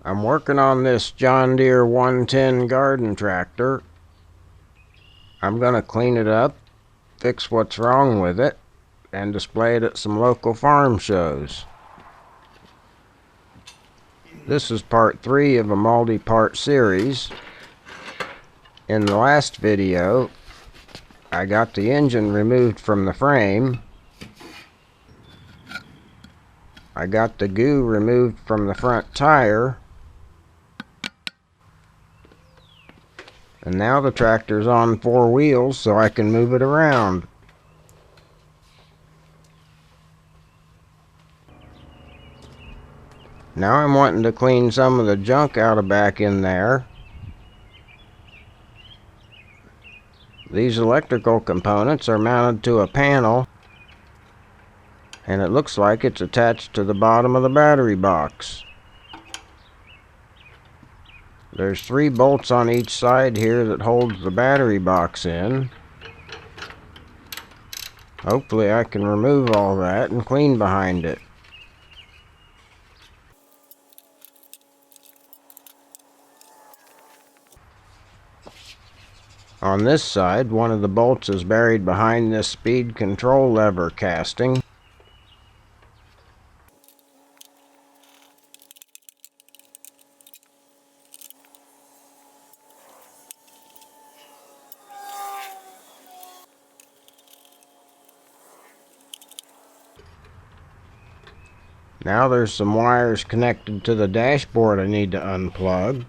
I'm working on this John Deere 110 garden tractor. I'm going to clean it up, fix what's wrong with it, and display it at some local farm shows. This is part 3 of a multi-part series. In the last video, I got the engine removed from the frame. I got the goo removed from the front tire. And now the tractor's on 4 wheels so I can move it around. Now I'm wanting to clean some of the junk out of back in there. These electrical components are mounted to a panel, and it looks like it's attached to the bottom of the battery box. There's 3 bolts on each side here that holds the battery box in. Hopefully I can remove all that and clean behind it. On this side, one of the bolts is buried behind this speed control lever casting. Now there's some wires connected to the dashboard I need to unplug.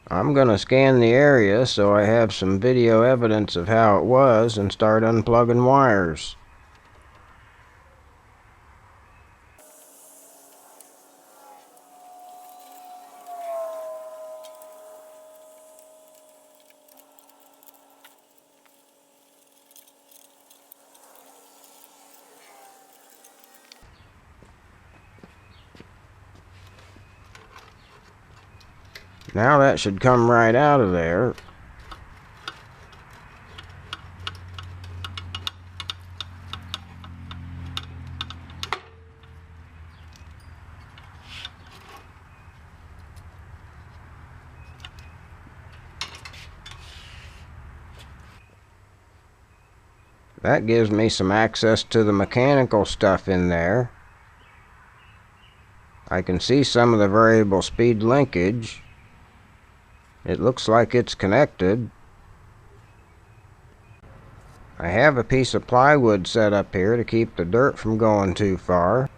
I'm going to scan the area so I have some video evidence of how it was and start unplugging wires. Now that should come right out of there. That gives me some access to the mechanical stuff in there. I can see some of the variable speed linkage. It looks like it's connected. I have a piece of plywood set up here to keep the dirt from going too far.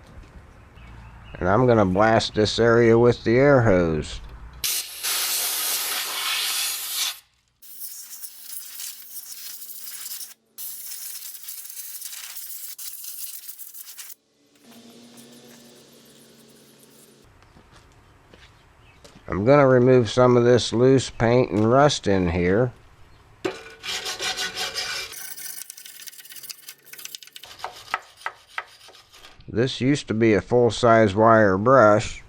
And I'm going to blast this area with the air hose. I'm going to remove some of this loose paint and rust in here. This used to be a full-size wire brush.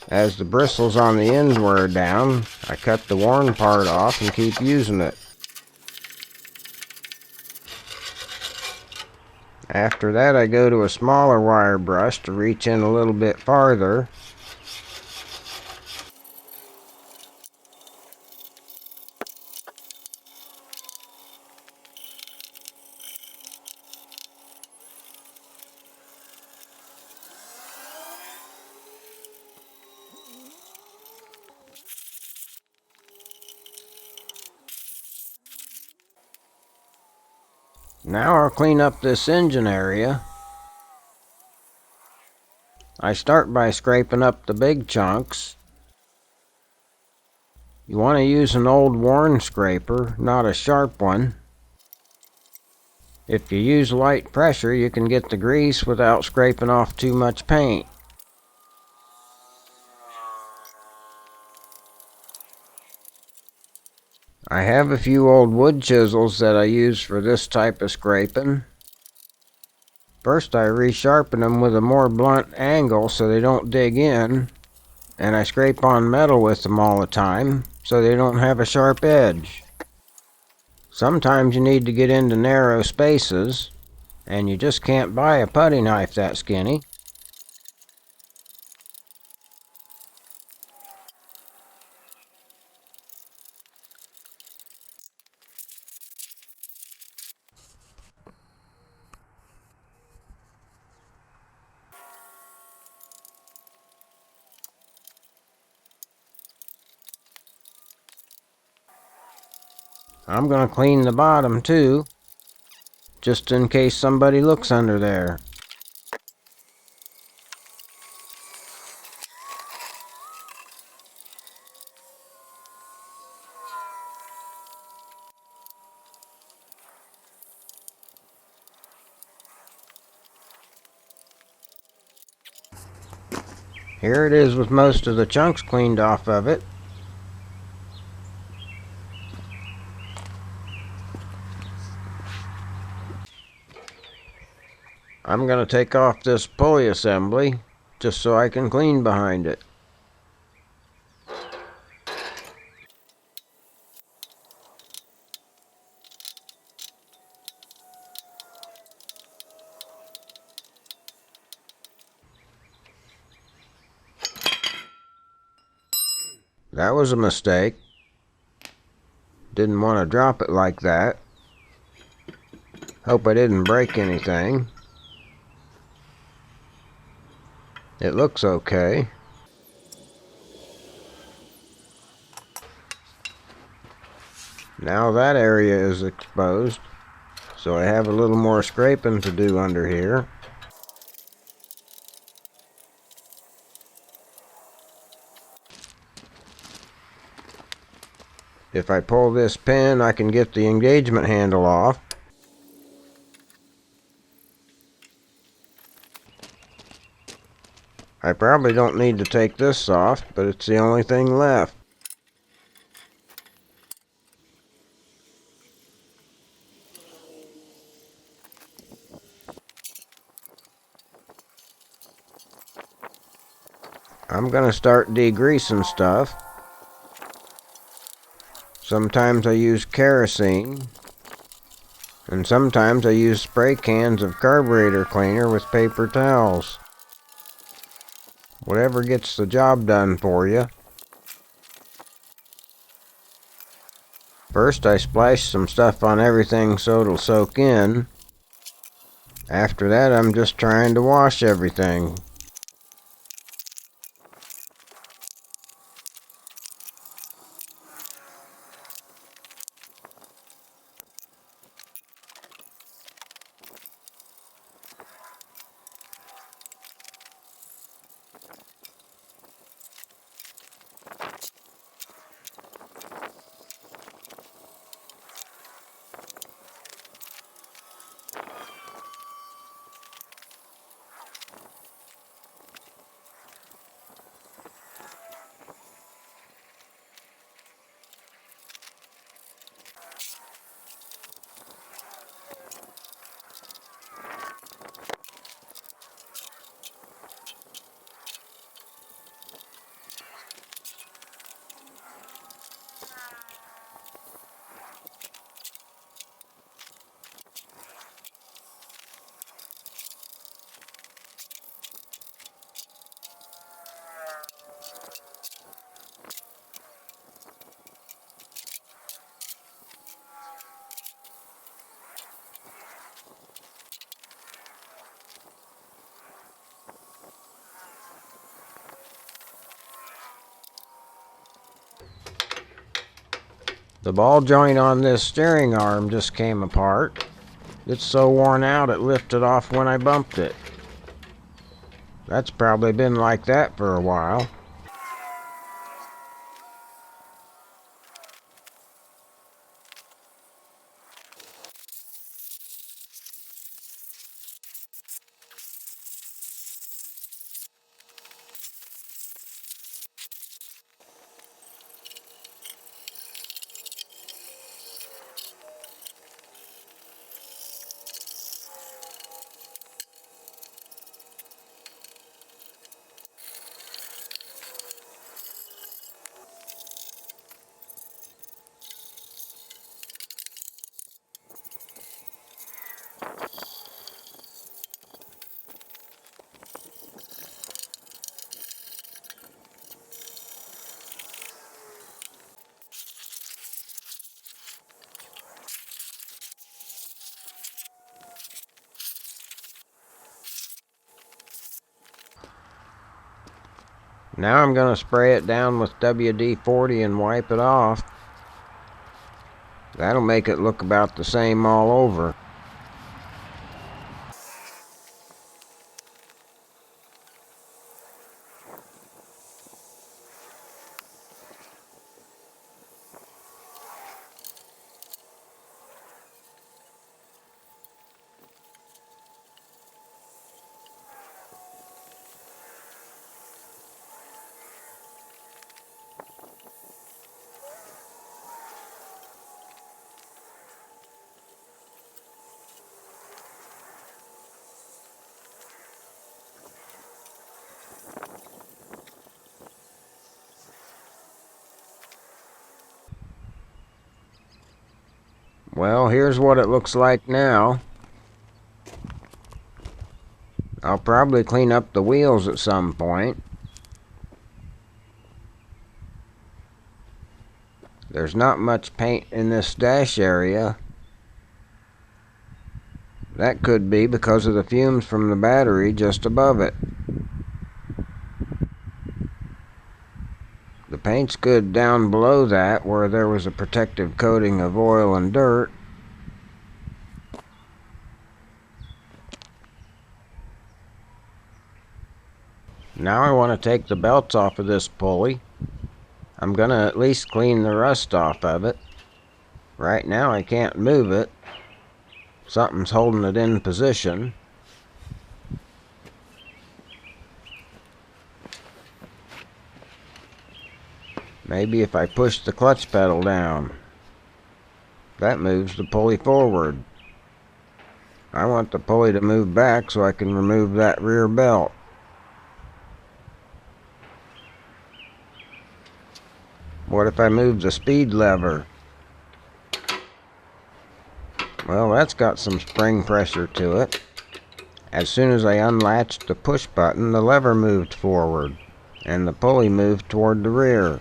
As the bristles on the ends wear down, I cut the worn part off and keep using it. After that, I go to a smaller wire brush to reach in a little bit farther. Now I'll clean up this engine area. I start by scraping up the big chunks. You want to use an old worn scraper, not a sharp one. If you use light pressure, you can get the grease without scraping off too much paint. I have a few old wood chisels that I use for this type of scraping. First I resharpen them with a more blunt angle so they don't dig in, and I scrape on metal with them all the time so they don't have a sharp edge. Sometimes you need to get into narrow spaces, and you just can't buy a putty knife that skinny. I'm going to clean the bottom too, just in case somebody looks under there. Here it is with most of the chunks cleaned off of it. I'm going to take off this pulley assembly just so I can clean behind it. That was a mistake. Didn't want to drop it like that. Hope I didn't break anything. It looks okay. Now that area is exposed, so I have a little more scraping to do under here. If I pull this pin, I can get the engagement handle off. I probably don't need to take this off, but it's the only thing left. I'm going to start degreasing stuff. Sometimes I use kerosene, and sometimes I use spray cans of carburetor cleaner with paper towels. Whatever gets the job done for you. First I splash some stuff on everything so it'll soak in. After that I'm just trying to wash everything. The ball joint on this steering arm just came apart. It's so worn out it lifted off when I bumped it. That's probably been like that for a while. Now I'm going to spray it down with WD-40 and wipe it off. That'll make it look about the same all over. Well, here's what it looks like now. I'll probably clean up the wheels at some point. There's not much paint in this dash area. That could be because of the fumes from the battery just above it. The paint's good down below that where there was a protective coating of oil and dirt. Now I want to take the belts off of this pulley. I'm going to at least clean the rust off of it. Right now I can't move it. Something's holding it in position. Maybe if I push the clutch pedal down. That moves the pulley forward. I want the pulley to move back so I can remove that rear belt. What if I move the speed lever? Well, that's got some spring pressure to it. As soon as I unlatched the push button, the lever moved forward, and the pulley moved toward the rear.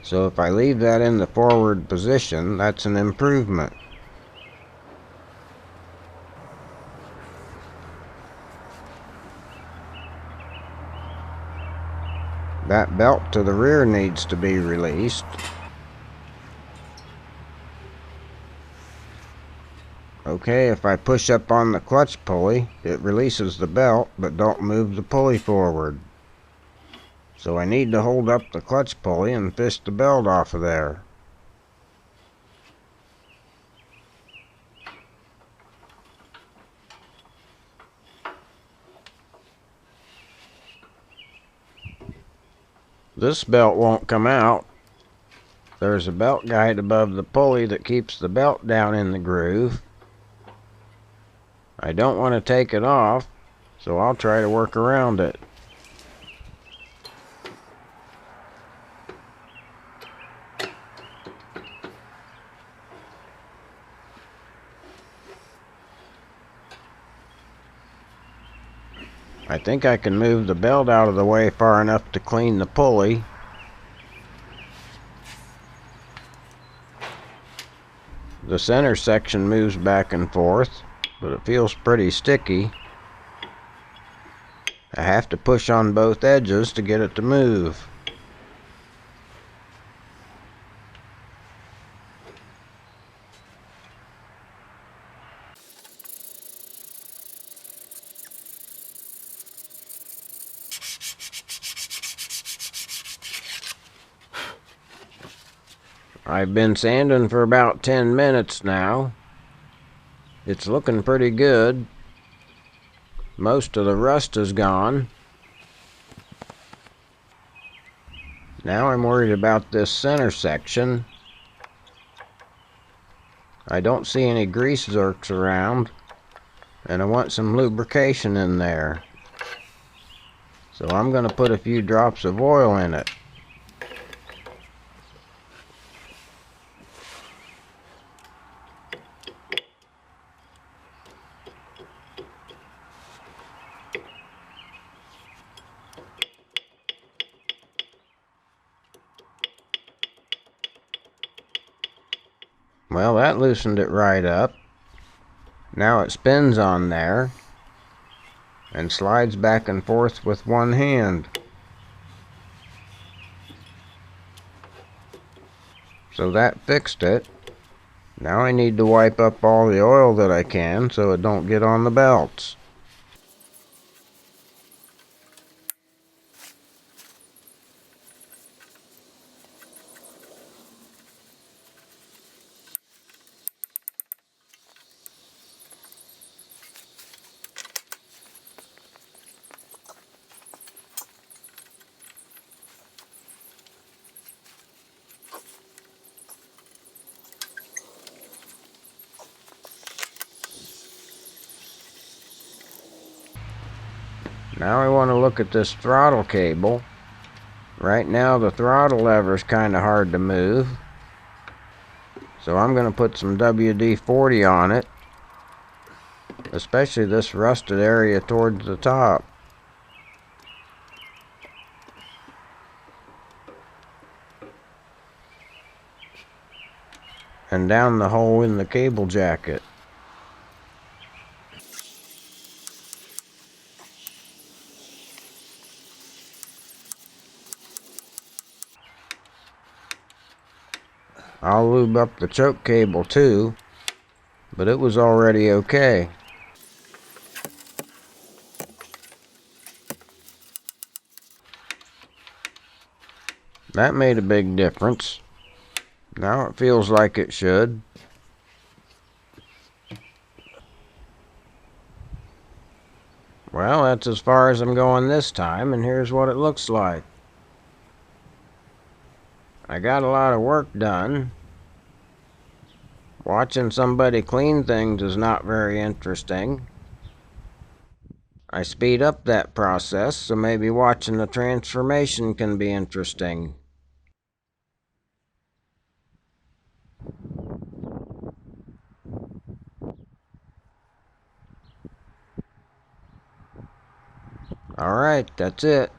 So if I leave that in the forward position, that's an improvement. That belt to the rear needs to be released. Okay, if I push up on the clutch pulley, it releases the belt, but don't move the pulley forward. So I need to hold up the clutch pulley and fish the belt off of there. This belt won't come out. There's a belt guide above the pulley that keeps the belt down in the groove. I don't want to take it off, so I'll try to work around it. I think I can move the belt out of the way far enough to clean the pulley. The center section moves back and forth, but it feels pretty sticky. I have to push on both edges to get it to move. I've been sanding for about 10 minutes now. It's looking pretty good. Most of the rust is gone. Now I'm worried about this center section. I don't see any grease zerks around, and I want some lubrication in there. So I'm going to put a few drops of oil in it. Well, that loosened it right up. Now it spins on there and slides back and forth with one hand. So that fixed it. Now I need to wipe up all the oil that I can so it don't get on the belts. Now I want to look at this throttle cable. Right now the throttle lever is kind of hard to move. So I'm going to put some WD-40 on it. Especially this rusted area towards the top. And down the hole in the cable jacket. I'll lube up the choke cable too, but it was already okay. That made a big difference. Now it feels like it should. Well, that's as far as I'm going this time, and here's what it looks like. I got a lot of work done. Watching somebody clean things is not very interesting. I speed up that process, so maybe watching the transformation can be interesting. Alright, that's it.